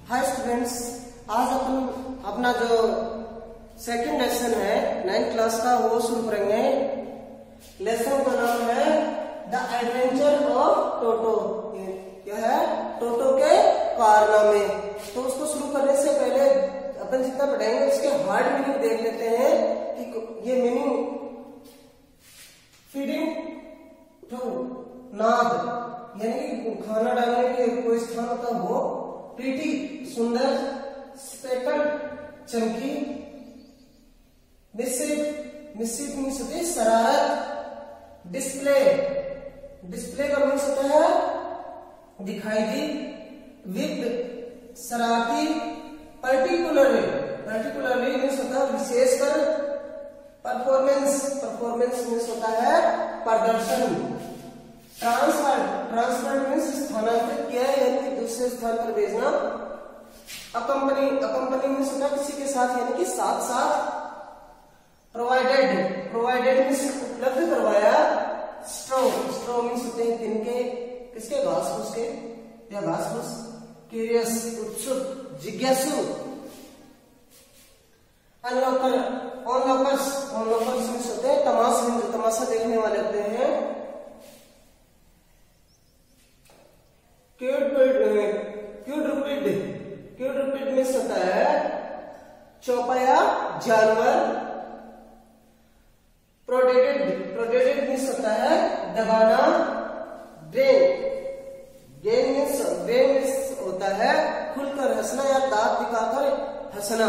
Hi students, आज अपन अपना जो सेकंड लेसन है 9th क्लास का वो शुरू करेंगे। लेसन का नाम है द एडवेंचर ऑफ टोटो। क्या है? टोटो के कारनामे। तो उसको शुरू करने से पहले अपन जितना पढ़ेंगे उसके हार्ड मीनिंग देख लेते हैं कि ये मीनिंग फीडिंग टू नाद यानी खाना डालने के कोई स्थान होता हो। प्रीटी सुंदर, स्पेकल चमकी, मिसिफ मीन्स होती है शरारत, डिस्प्ले का मीन्स होता है दिखाई दी, विप्ड शरारती, पर्टिकुलरली मीन्स होता है विशेषकर, परफॉर्मेंस मीन्स होता है प्रदर्शन, ट्रांसफर मीन्स स्थानांतरित किया है यानी कि दूसरे स्थान पर भेजना, अकंपनी मीन्स होता है किसी के साथ यानी कि साथ साथ, प्रोवाइडेड मीन्स उपलब्ध करवाया, स्ट्रो मीन्स होते हैं तिनके किसके, घास फूस के या घास फूस, क्यूरियस उत्सुक, जिज्ञासु, ऑनलॉकर्स मीन्स होते हैं तमाशा देखने वाले होते हैं, क्यूड्रूपिड मीन्स होता है चौपाया जानवर, प्रोडेटेड मीन्स होता है दबाना, ब्रेन मीन्स होता है खुलकर हंसना या दांत दिखाकर हंसना।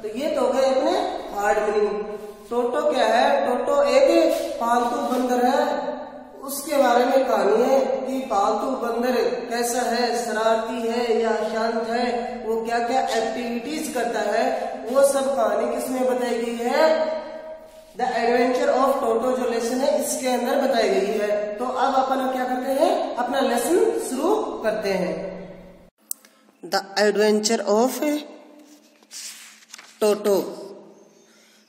तो ये तो हो गए अपने हार्ड मीनिंग। टोटो क्या है? टोटो एक पालतू बंदर है। उसके बारे में कहानी है कि पालतू बंदर कैसा है, शरारती है या शांत है, वो क्या क्या एक्टिविटीज करता है, वो सब कहानी किसमें बताई गई है? द एडवेंचर ऑफ टोटो जो लेसन है इसके अंदर बताई गई है। तो अब अपन क्या करते हैं, अपना लेसन शुरू करते हैं। The adventure of Toto,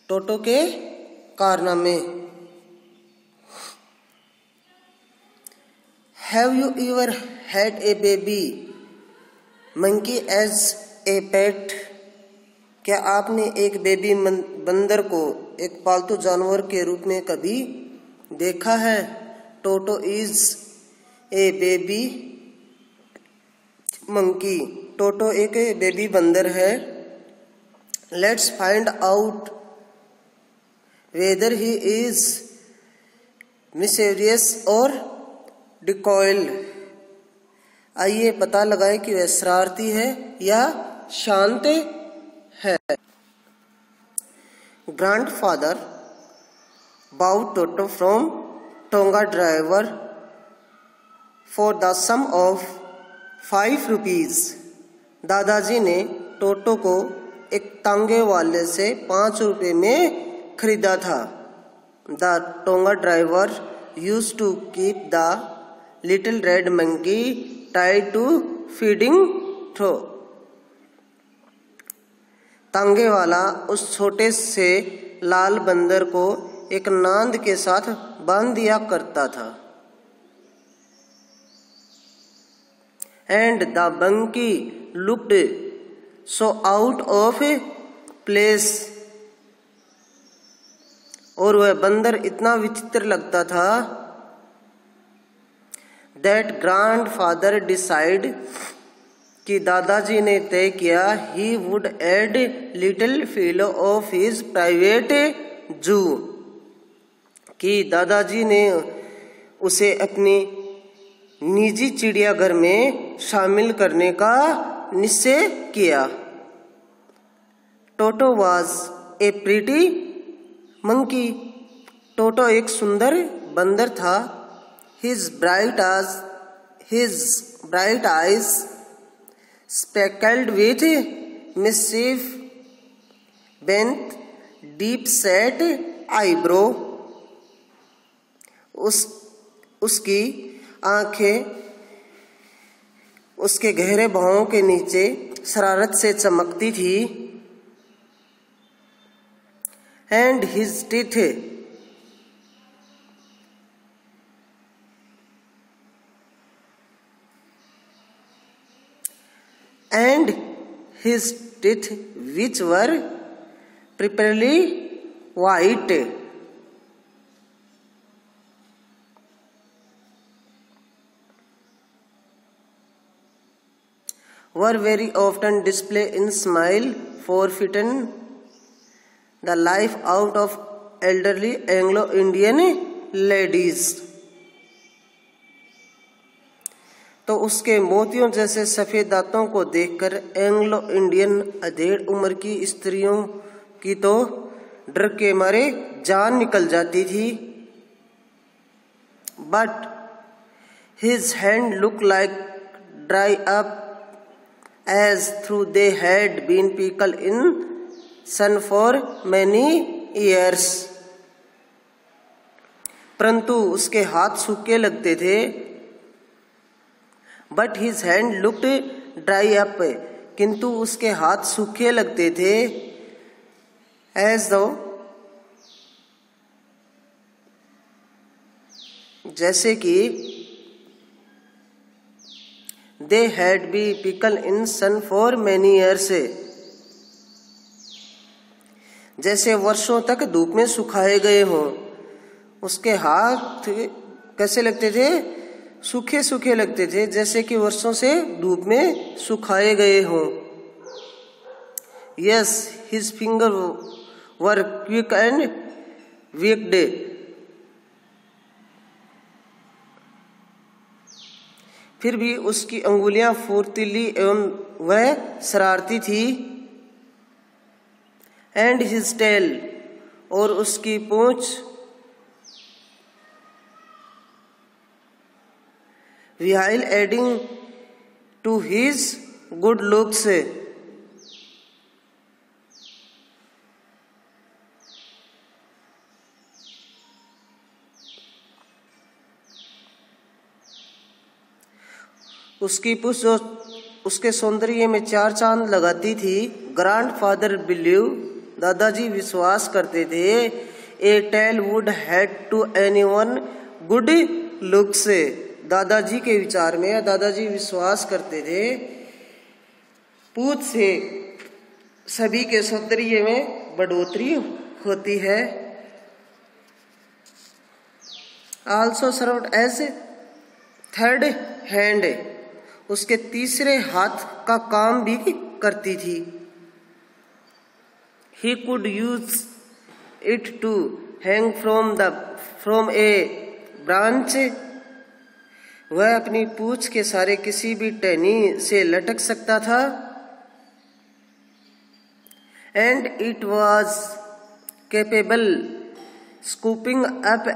Toto के कारनामे। Have you ever had a baby monkey as a pet? क्या आपने एक बेबी बंदर को एक पालतू जानवर के रूप में कभी देखा है? टोटो is a baby monkey. Toto एक बेबी बंदर है। Let's find out whether he is mysterious और डिकॉयल। आइए पता लगाएं कि वह शरारती है या शांत है। Grandfather bought Toto from tonga driver for the sum of 5 rupees. दादाजी ने टोटो को एक तांगे वाले से 5 रुपए में खरीदा था। The tonga driver used to keep the little red monkey tied to feeding trough. तांगे वाला उस छोटे से लाल बंदर को एक नांद के साथ बांध दिया करता था। And the monkey looked so out of place. और वह बंदर इतना विचित्र लगता था दैट ग्रैंडफादर डिसाइड कि दादाजी ने तय किया he would add little fellow of his private zoo, कि दादाजी ने उसे अपनी निजी चिड़ियाघर में शामिल करने का निश्चय किया। Toto was a pretty monkey. Toto एक सुंदर बंदर था। His bright eyes speckled with mischief, bent deep set eyebrow. उसकी आंखें उसके गहरे भौं के नीचे शरारत से चमकती थी। And his teeth and his teeth, which were purplely white. Were very often displayed in smile, forfeiten the life out of elderly Anglo-Indian ladies. तो उसके मोतियों जैसे सफेद दांतों को देखकर एंग्लो इंडियन अधेड़ उम्र की स्त्रियों की तो डर के मारे जान निकल जाती थी. But his hand looked like dry up, as though they had been pickled in sun for many years. परंतु उसके हाथ सूखे लगते थे. But his hand looked dry up, किंतु उसके हाथ सूखे लगते थे. As though, जैसे कि they had been pickled in sun for many years, जैसे वर्षों तक धूप में सुखाए गए हों. उसके हाथ कैसे लगते थे? सूखे सूखे लगते थे, जैसे कि वर्षों से धूप में सुखाए गए हों. Yes, his fingers were quick and wicked. फिर भी उसकी अंगुलियां फुर्तीली एवं वह शरारती थी. एंड हिज टेल, और उसकी पूंछ, while adding to his good looks, उसकी पूंछ जो उसके सौंदर्य में चार चांद लगाती थी. ग्रैंडफादर बिलीव, दादाजी विश्वास करते थे, a tail would had to anyone good looks. दादाजी के विचार में, दादाजी विश्वास करते थे, पूंछ से सभी के सौंदर्य में बढ़ोतरी होती है. Also served as third hand, उसके तीसरे हाथ का काम भी करती थी. He could use it to hang from a branch, वह अपनी पूंछ के सारे किसी भी टहनी से लटक सकता था. And it was capable scooping up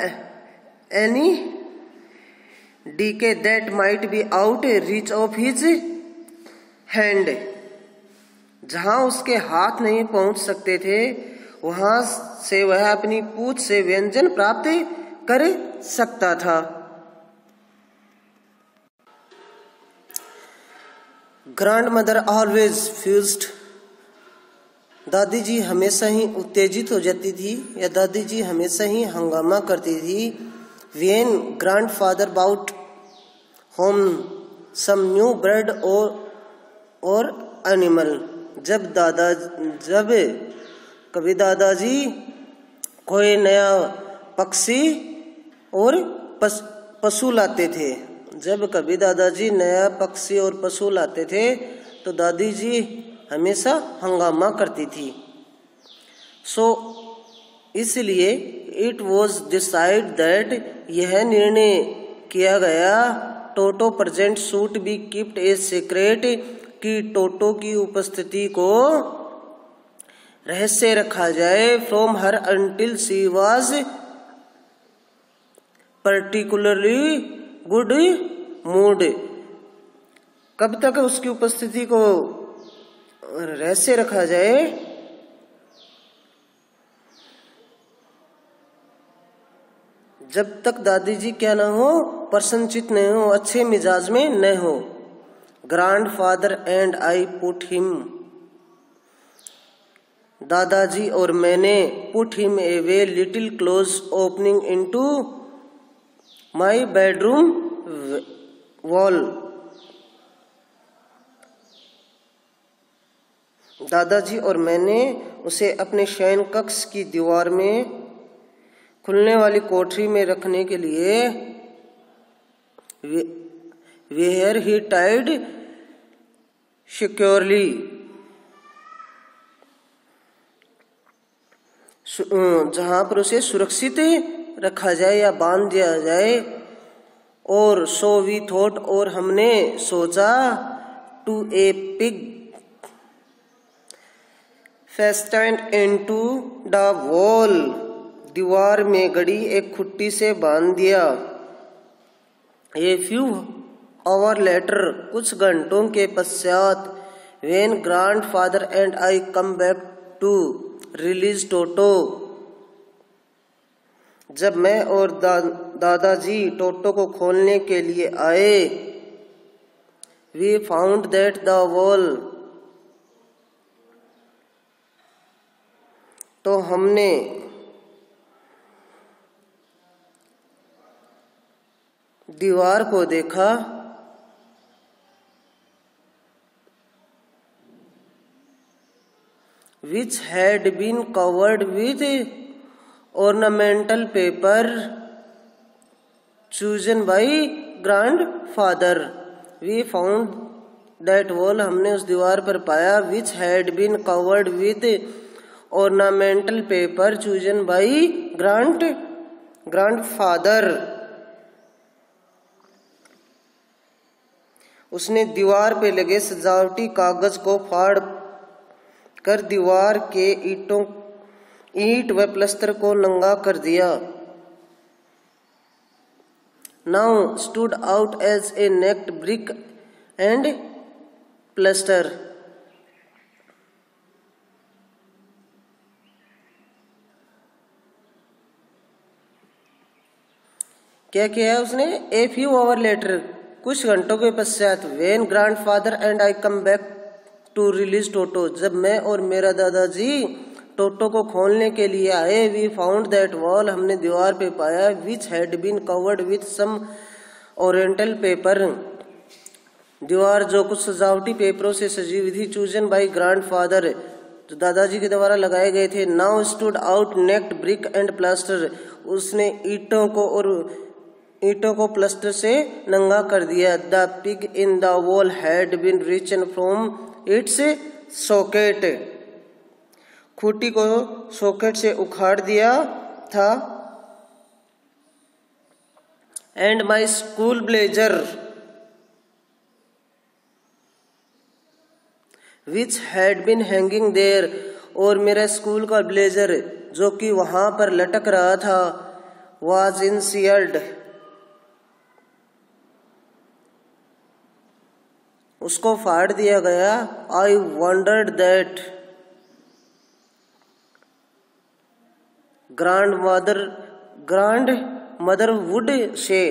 any decay that might be out reach of his hand. जहां उसके हाथ नहीं पहुंच सकते थे, वहां से वह अपनी पूंछ से व्यंजन प्राप्त कर सकता था. ग्रैंडमदर ऑलवेज फ्यूज्ड, दादी जी हमेशा ही उत्तेजित हो जाती थी, या दादी जी हमेशा ही हंगामा करती थी. When grandfather brought home some new bird or animal, जब कभी दादाजी कोई नया पक्षी और पशु लाते थे. जब कभी दादाजी नया पक्षी और पशु लाते थे तो दादी जी हमेशा हंगामा करती थी. सो इसलिए इट वॉज डिसाइड दैट, यह निर्णय किया गया, Toto present should be kept a secret, कि टोटो की उपस्थिति को रहस्य रखा जाए. From her until she was particularly good mood, कब तक उसकी उपस्थिति को रहस्य रखा जाए? जब तक दादी जी क्या न हो, प्रसन्नचित न हो, अच्छे मिजाज में न हो. Grandfather and I put him, दादाजी और मैंने, put him a way little close opening into my bedroom wall, दादाजी और मैंने उसे अपने शयन कक्ष की दीवार में खुलने वाली कोठरी में रखने के लिए वेयर ही टाइड सिक्योरली, जहां पर उसे सुरक्षित रखा जाए या बांध दिया जाए। और सो वी थॉट, और हमने सोचा, to a pig fastened into the wall, दीवार में गड़ी एक खुट्टी से बांध दिया। ए फ्यू आवर लेटर, कुछ घंटों के पश्चात, when grandfather and I come back to release Toto, जब मैं और दादाजी टोटो को खोलने के लिए आए, we found that the wall, तो हमने दीवार को देखा, which had been covered with ornamental paper chosen by grandfather. We found that wall, हमने उस दीवार पर पाया, which had been covered with ornamental paper chosen by grandfather. उसने दीवार पे लगे सजावटी कागज को फाड़ कर दीवार के ईंट व प्लस्तर को नंगा कर दिया। Now stood out as a naked brick and plaster. क्या किया है उसने? ए फ्यू आवर लेटर, कुछ घंटों के पश्चात, when grandfather and I come back to release Toto, जब मैं और मेरा दादाजी टोटो को खोलने के लिए आए, वी फाउंड दैट वॉल, हमने दीवार पे पाया, which had been covered with some oriental paper, दीवार जो कुछ सजावटी पेपरों से सजी हुई थी, चूजन बाई ग्रैंडफादर, जो दादाजी के द्वारा लगाए गए थे। Now stood out naked brick and plaster, उसने ईंटों को प्लास्टर से नंगा कर दिया। The pig in the wall had been wrenched from its socket, खूंटी को सॉकेट से उखाड़ दिया था। And my school blazer which had been hanging there, और मेरा स्कूल का ब्लेजर जो कि वहां पर लटक रहा था, वाज इंसियर्ड, उसको फाड़ दिया गया। आई wandered that grand mother would say,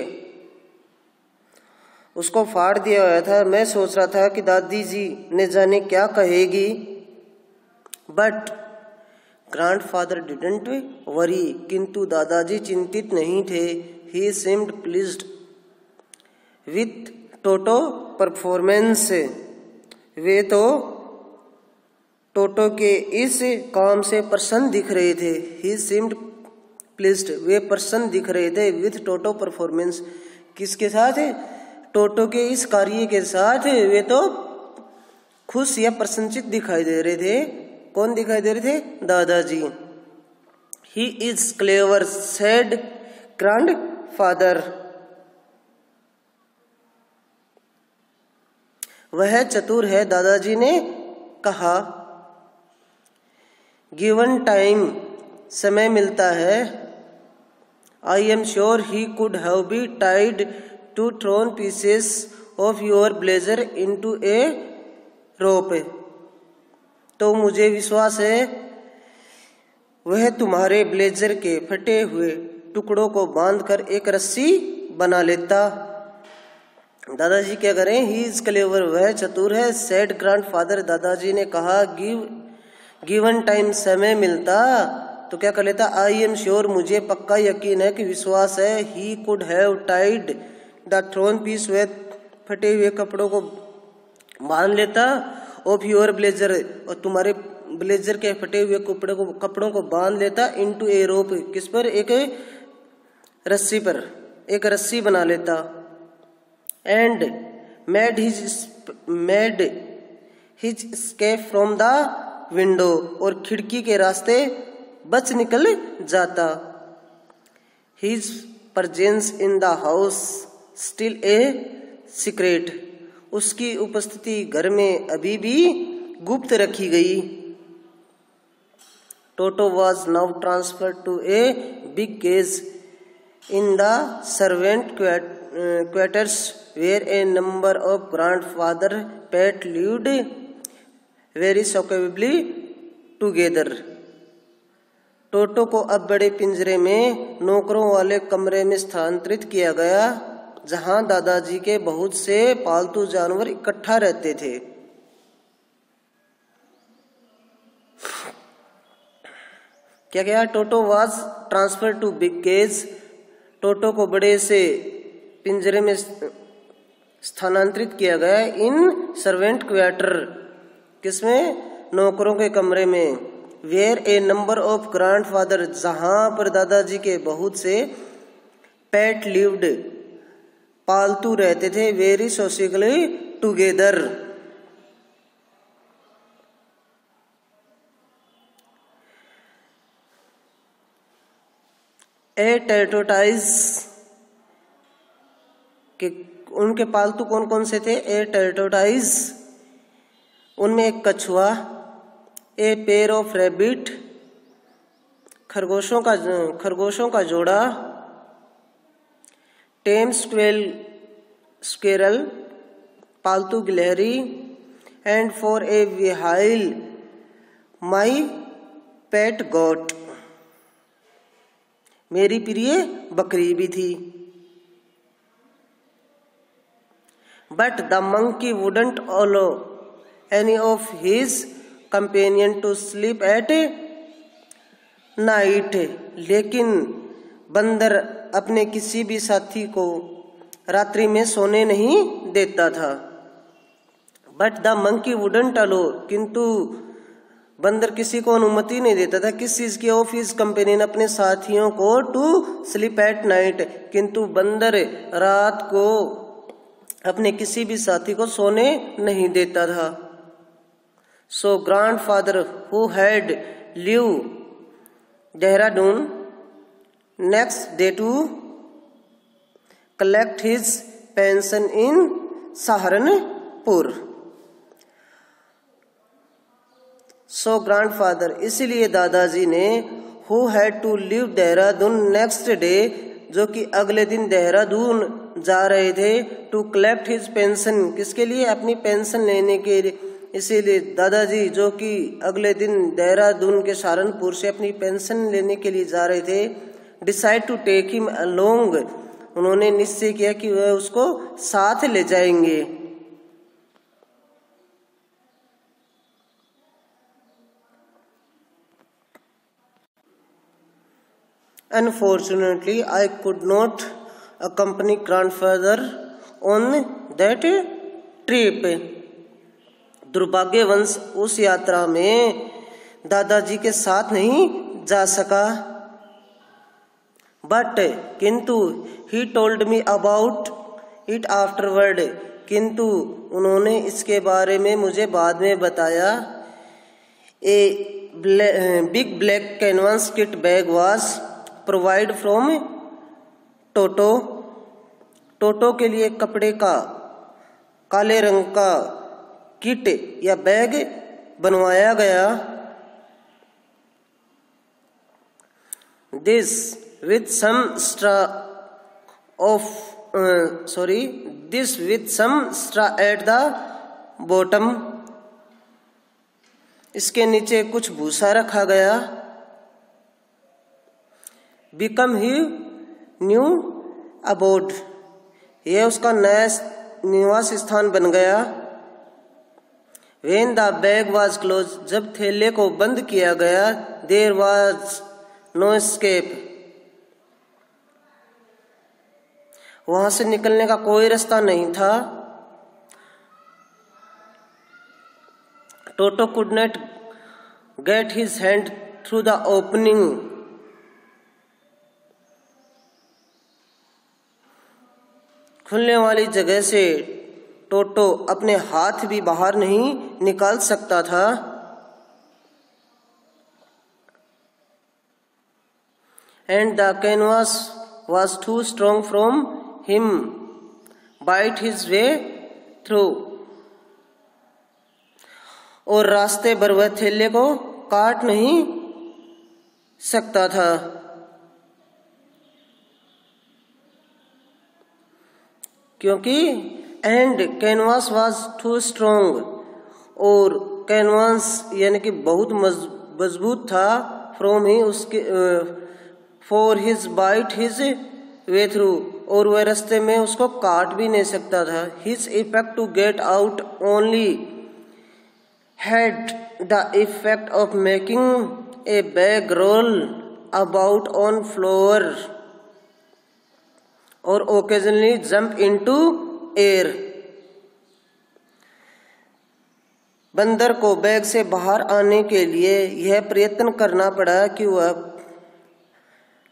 उसको फाड़ दिया गया था। मैं सोच रहा था कि दादी जी ने जाने क्या कहेगी, बट ग्रैंडफादर डिडंट वरी, किंतु दादाजी चिंतित नहीं थे। He seemed pleased with Toto performance, वे तो टोटो के इस काम से प्रसन्न दिख रहे थे। ही सीम्ड प्लीज्ड, वे प्रसन्न दिख रहे थे। विथ टोटो परफॉर्मेंस, किसके साथ? टोटो के इस कार्य के साथ वे तो खुश या प्रसन्नचित दिखाई दे रहे थे। कौन दिखाई दे रहे थे? दादाजी। He is clever said grandfather, वह चतुर है, दादाजी ने कहा। गिवन टाइम, समय मिलता है। I am sure he could have be tied to thrown pieces of your blazer into a rope, तो मुझे विश्वास है वह तुम्हारे ब्लेजर के फटे हुए टुकड़ों को बांधकर एक रस्सी बना लेता। दादाजी क्या करें? ही इज क्लेवर, वह चतुर है। सेड ग्रैंडफादर, दादाजी ने कहा। गिवन टाइम, समय मिलता तो क्या कर लेता? आई एम श्योर, मुझे पक्का यकीन है कि विश्वास है। He could have tied the torn piece, वह फटे हुए कपड़ों को बांध लेता। ऑफ योर ब्लेजर, और तुम्हारे ब्लेजर के फटे हुए कपड़ों को बांध लेता, इनटू ए रोप, किस पर, एक रस्सी पर, एक रस्सी बना लेता, and made his escape from the window, और खिड़की के रास्ते बच निकल जाता। His presence in the house still a secret, उसकी उपस्थिति घर में अभी भी गुप्त रखी गई। Toto was now transferred to a big cage in the servant quarters where a number of grandfather pet lived very sociably together. Toto को अब बड़े पिंजरे में नौकरों वाले कमरे में स्थानांतरित किया गया, जहां दादाजी के बहुत से पालतू जानवर इकट्ठा रहते थे। क्या क्या? Toto was transfer to big cage, Toto को बड़े से पिंजरे में स्थानांतरित किया गया, इन सर्वेंट क्वार्टर, किसमें? नौकरों के कमरे में, where a number of grandfather, जहां पर दादाजी के बहुत से पेट लिव्ड, पालतू रहते थे, वेरी सोशियली टुगेदर। ए टेरिटोटाइज, कि उनके पालतू कौन कौन से थे? ए टेरिटोटाइज, उनमें एक कछुआ, ए पेयर ऑफ रैबिट, खरगोशों का जोड़ा, टेम स्क्वेरल, पालतू गिलहरी, and for a while my pet goat, मेरी प्रिय बकरी भी थी। But the monkey wouldn't allow any of his companion to sleep at night, लेकिन बंदर अपने किसी भी साथी को रात्रि में सोने नहीं देता था। बट द मंकी वुडंट अलो, किंतु बंदर किसी को अनुमति नहीं देता था, किस चीज की? ऑफ हिज कंपेनियन, अपने साथियों को, टू स्लीप एट नाइट, किंतु बंदर रात को अपने किसी भी साथी को सोने नहीं देता था। So grandfather who had leave Dehradun next day to collect his pension in Saharanpur. So grandfather, इसलिए दादाजी ने, who had to leave Dehradun next day, जो कि अगले दिन देहरादून जा रहे थे, टू कलेक्ट हिज पेंशन, किसके लिए? अपनी पेंशन लेने के लिए। इसीलिए दादाजी जो कि अगले दिन देहरादून के सहारनपुर से अपनी पेंशन लेने के लिए जा रहे थे, decide to take him along, उन्होंने निश्चय किया कि वह उसको साथ ले जाएंगे। Unfortunately, I could not accompany grandfather on that trip. दुर्भाग्यवश उस यात्रा में दादाजी के साथ नहीं जा सका। बट, किंतु, he told me about it afterward, किंतु उन्होंने इसके बारे में मुझे बाद में बताया। A big black canvas kit bag was provide from Toto, Toto के लिए कपड़े का काले रंग का किट या बैग बनवाया गया। This with some straw at the bottom, इसके नीचे कुछ भूसा रखा गया। बिकम ही न्यू अबोर्ड, यह उसका नया निवास स्थान बन गया। When the bag was close, जब थैले को बंद किया गया, देर वॉज नो एस्केप, वहां से निकलने का कोई रास्ता नहीं था। Toto could not get his hand through the opening. खुलने वाली जगह से टोटो अपने हाथ भी बाहर नहीं निकाल सकता था। And the canvas was too strong from him bite his way through. और रास्ते भर वह थैले को काट नहीं सकता था। क्योंकि and canvas was too strong, और कैनवास यानी कि बहुत मजबूत था, फ्रॉम ही उसके for his bite his way through, और वह रास्ते में उसको काट भी नहीं सकता था। His effect to get out only had the effect of making a bag roll about on floor और ओकेजनली जंप इनटू एयर। बंदर को बैग से बाहर आने के लिए यह प्रयत्न करना पड़ा कि वह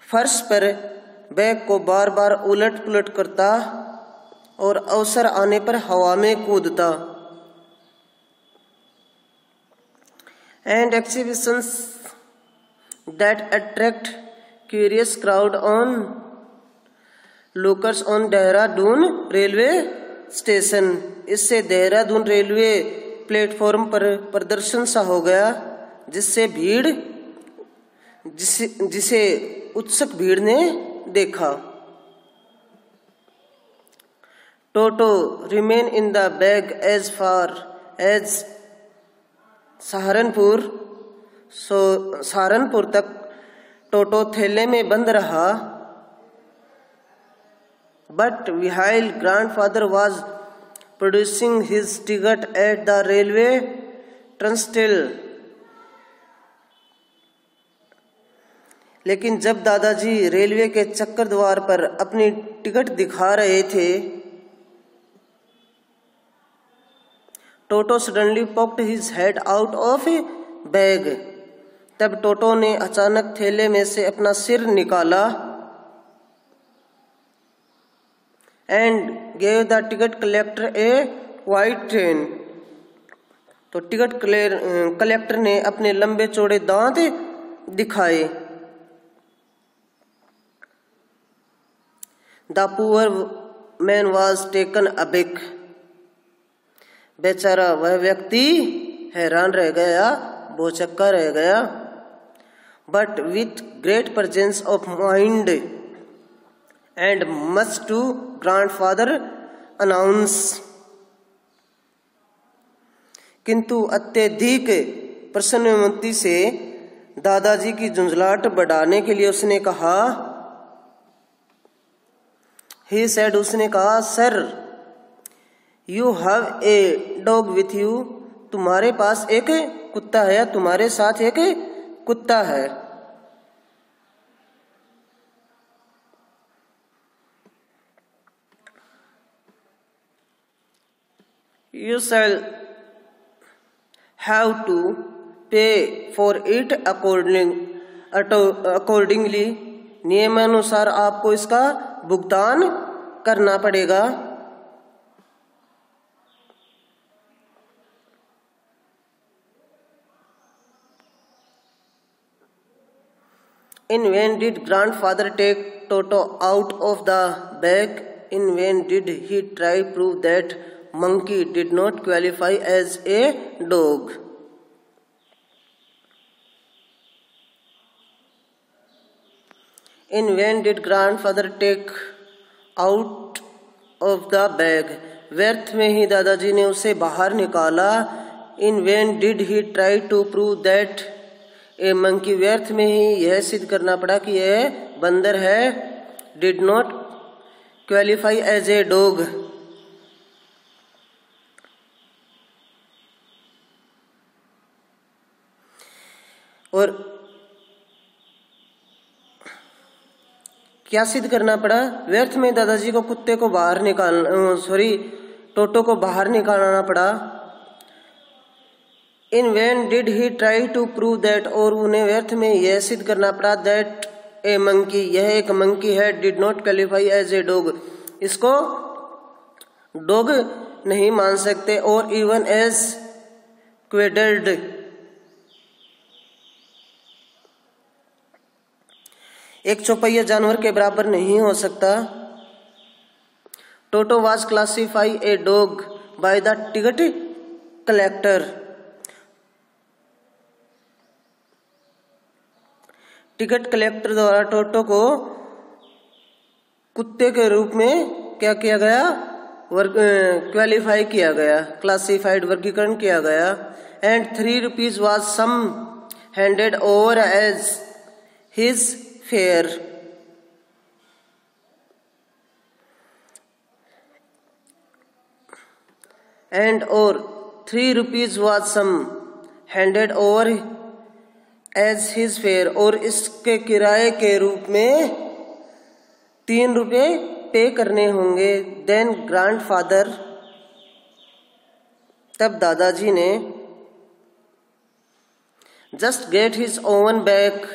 फर्श पर बैग को बार बार उलट पुलट करता और अवसर आने पर हवा में कूदता। And exhibitions that attract curious crowd onlookers on Dehradun railway station. इससे देहरादून रेलवे प्लेटफॉर्म पर प्रदर्शन सा हो गया, जिससे भीड़ जिसे उत्सुक भीड़ ने देखा। Toto remain in the bag as far as Saharanpur तक टोटो थैले में बंद रहा। But while grandfather was producing his ticket at the railway turnstile, लेकिन जब दादाजी रेलवे के चक्कर द्वार पर अपनी टिकट दिखा रहे थे, Toto suddenly poked his head out of bag. तब टोटो ने अचानक थैले में से अपना सिर निकाला। And gave the ticket collector a white train. तो टिकट कलेक्टर ने अपने लंबे चौड़े दांत दिखाए। The poor man was taken aback. बेचारा वह व्यक्ति हैरान रह गया, भौचक्का रह गया। But with great presence of mind and much to grandfather announce. किंतु अत्यधिक प्रसन्नमति से दादाजी की झुंझलाहट बढ़ाने के लिए उसने कहा, ही सेड, उसने कहा, sir you have a dog with you. तुम्हारे पास एक कुत्ता है, तुम्हारे साथ एक कुत्ता है। You shall have to pay for it accordingly. नियमानुसार आपको इसका भुगतान करना पड़ेगा। In vain did grandfather take Toto out of the bag. In vain did he try to prove that monkey did not qualify as a dog. In vain did grandfather take out of the bag. व्यर्थ में ही दादाजी ने उसे बाहर निकाला। In vain did he try to prove that a monkey. व्यर्थ में ही यह सिद्ध करना पड़ा कि यह बंदर है। Did not qualify as a dog. और क्या सिद्ध करना पड़ा? व्यर्थ में दादाजी को कुत्ते को बाहर टोटो को बाहर निकालना पड़ा। In vain did he try to prove that, और उन्हें व्यर्थ में यह सिद्ध करना पड़ा दैट ए मंकी, यह एक मंकी है, did not qualify as a dog, इसको डॉग नहीं मान सकते, और इवन एज क्वेडल्ड, एक चौपहिया जानवर के बराबर नहीं हो सकता। टोटो was classify a dog by the ticket collector, ticket collector द्वारा टोटो को कुत्ते के रूप में क्या किया गया, क्वालिफाई किया गया, क्लासिफाइड वर्गीकरण किया गया। And 3 rupees was some handed over as his fare, and और 3 rupees was some handed over as his fare, और इसके किराए के रूप में 3 रुपये पे करने होंगे। देन ग्रैंडफादर, तब दादाजी ने just get his own bag,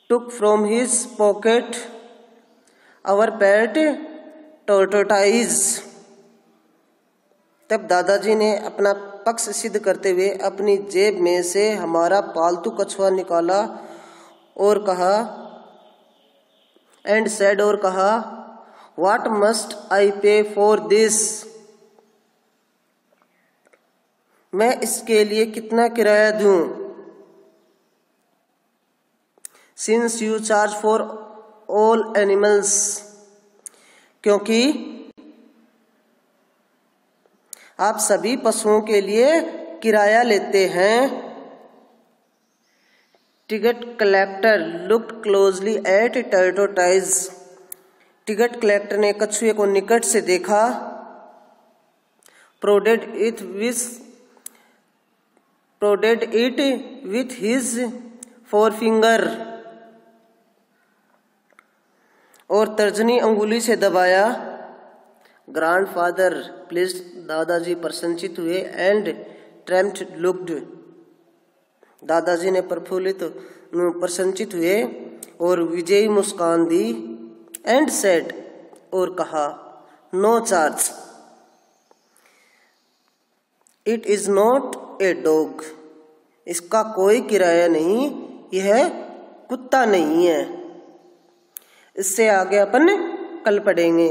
took from his pocket our pet tortoise, तब दादाजी ने अपना पक्ष सिद्ध करते हुए अपनी जेब में से हमारा पालतू कछुआ निकाला और कहा, एंड सेड, और कहा, व्हाट मस्ट आई पे फॉर दिस, मैं इसके लिए कितना किराया दूं। Since you charge for all animals, क्योंकि आप सभी पशुओं के लिए किराया लेते हैं। Ticket collector looked closely at tortoise, ticket collector ने कछुए को निकट से देखा। Prodded it with his forefinger, और तर्जनी अंगुली से दबाया। ग्रैंडफादर प्लीज, दादाजी प्रसन्नचित हुए। एंड ट्रेम्प्ट लुक्ड, दादाजी ने प्रफुल्लित प्रसन्नचित हुए और विजयी मुस्कान दी। एंड सेड, और कहा, no charge, it is not a dog, इसका कोई किराया नहीं, यह कुत्ता नहीं है। इससे आगे अपन कल पढ़ेंगे।